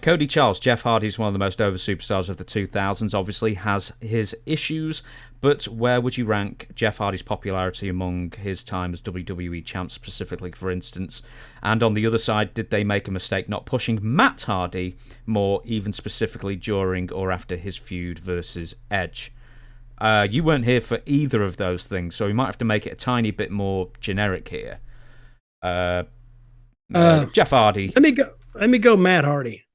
Cody Charles, Jeff Hardy's one of the most over superstars of the 2000s, obviously has his issues, but where would you rank Jeff Hardy's popularity among his time as WWE champ specifically, for instance? And on the other side, did they make a mistake not pushing Matt Hardy more, even specifically during or after his feud versus Edge? You weren't here for either of those things, so we might have to make it a tiny bit more generic here. Jeff Hardy. Let me go Matt Hardy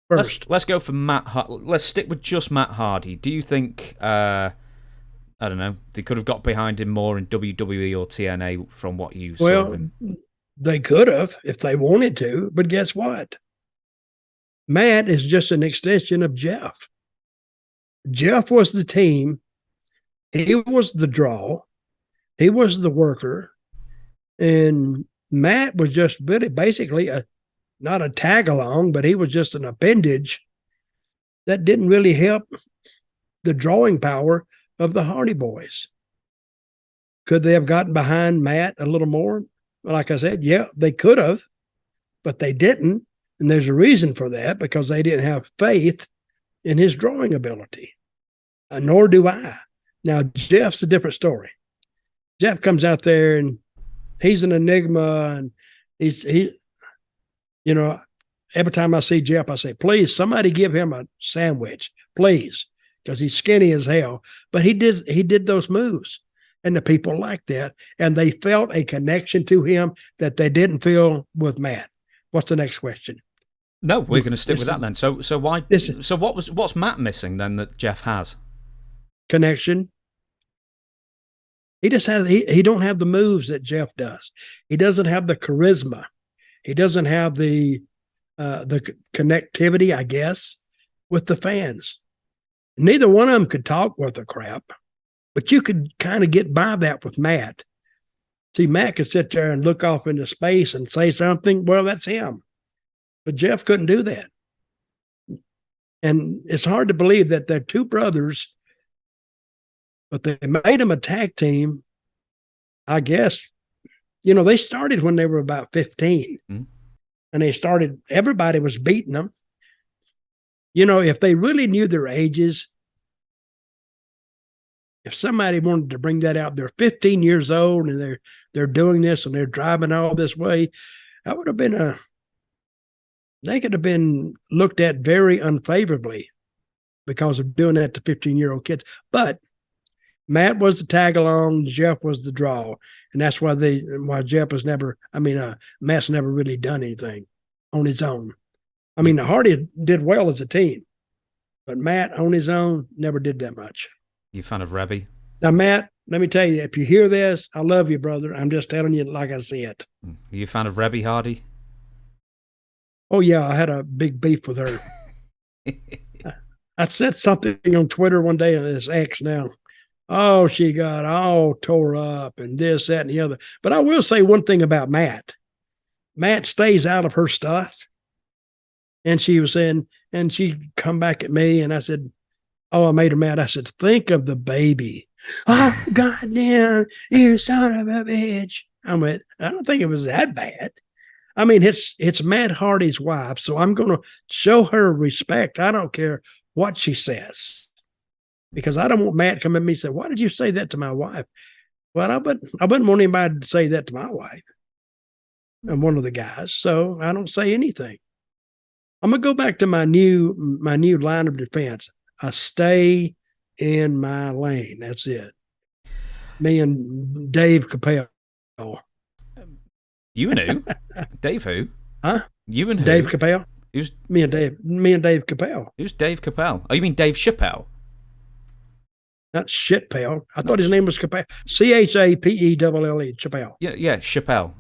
first. Let's go for Matt. Let's stick with just Matt Hardy. Do you think? I don't know. They could have got behind him more in WWE or TNA from what you saw of him. They could have if they wanted to, but guess what? Matt is just an extension of Jeff. Jeff was the team. He was the draw. He was the worker. And Matt was just really basically not a tag along, but he was just an appendage that didn't really help the drawing power of the Hardy Boys. Could they have gotten behind Matt a little more? Like I said, yeah, they could have, but they didn't. And there's a reason for that, because they didn't have faith in his drawing ability. Nor do I. Now, Jeff's a different story. Jeff comes out there and he's an enigma, and he every time I see Jeff, I say, please, somebody give him a sandwich, please, because he's skinny as hell. But he did those moves, and the people liked that, and they felt a connection to him that they didn't feel with Matt. What's the next question? No, we're going to stick with that then. So why? So what's Matt missing then that Jeff has? Connection. He just has he don't have the moves that Jeff does. He doesn't have the charisma. He doesn't have the connectivity, I guess, with the fans. Neither one of them could talk worth a crap, but you could kind of get by that with Matt. See, Matt could sit there and look off into space and say something. Well, that's him. But Jeff couldn't do that. And it's hard to believe that they're two brothers, but they made them a tag team, I guess. They started when they were about 15. Mm-hmm. And everybody was beating them. If they really knew their ages, if somebody wanted to bring that out, they're 15 years old and they're doing this and they're driving all this way, that would have been they could have been looked at very unfavorably because of doing that to 15-year-old kids. But Matt was the tag along, Jeff was the draw, and that's why Jeff was Matt's never really done anything on his own. The Hardy did well as a team, but Matt on his own never did that much. You fan of Rebby? Now, Matt, let me tell you, if you hear this, I love you, brother. I'm just telling you like I see it. Are you a fan of Rebby Hardy? Oh yeah, I had a big beef with her. I said something on Twitter one day, and it's X now. Oh, she got all tore up and this, that, and the other. But I will say one thing about Matt. Matt stays out of her stuff. And she was saying, and she'd come back at me, and I said, I made her mad. I said, think of the baby. Oh, goddamn, you son of a bitch. I went, I don't think it was that bad. It's Matt Hardy's wife, so I'm going to show her respect. I don't care what she says. Because I don't want Matt to come at me and say, why did you say that to my wife? Well, I wouldn't want anybody to say that to my wife. I'm one of the guys, so I don't say anything. I'm going to go back to my new line of defense. I stay in my lane. That's it. Me and Dave Capel. You and who? Dave who? Huh? You and who? Dave Capel. Who's me and Dave Capel. Who's Dave Capel? Oh, you mean Dave Chappelle? Not Shitpel. I thought his name was Capel. Chapelle. Yeah, Chappelle.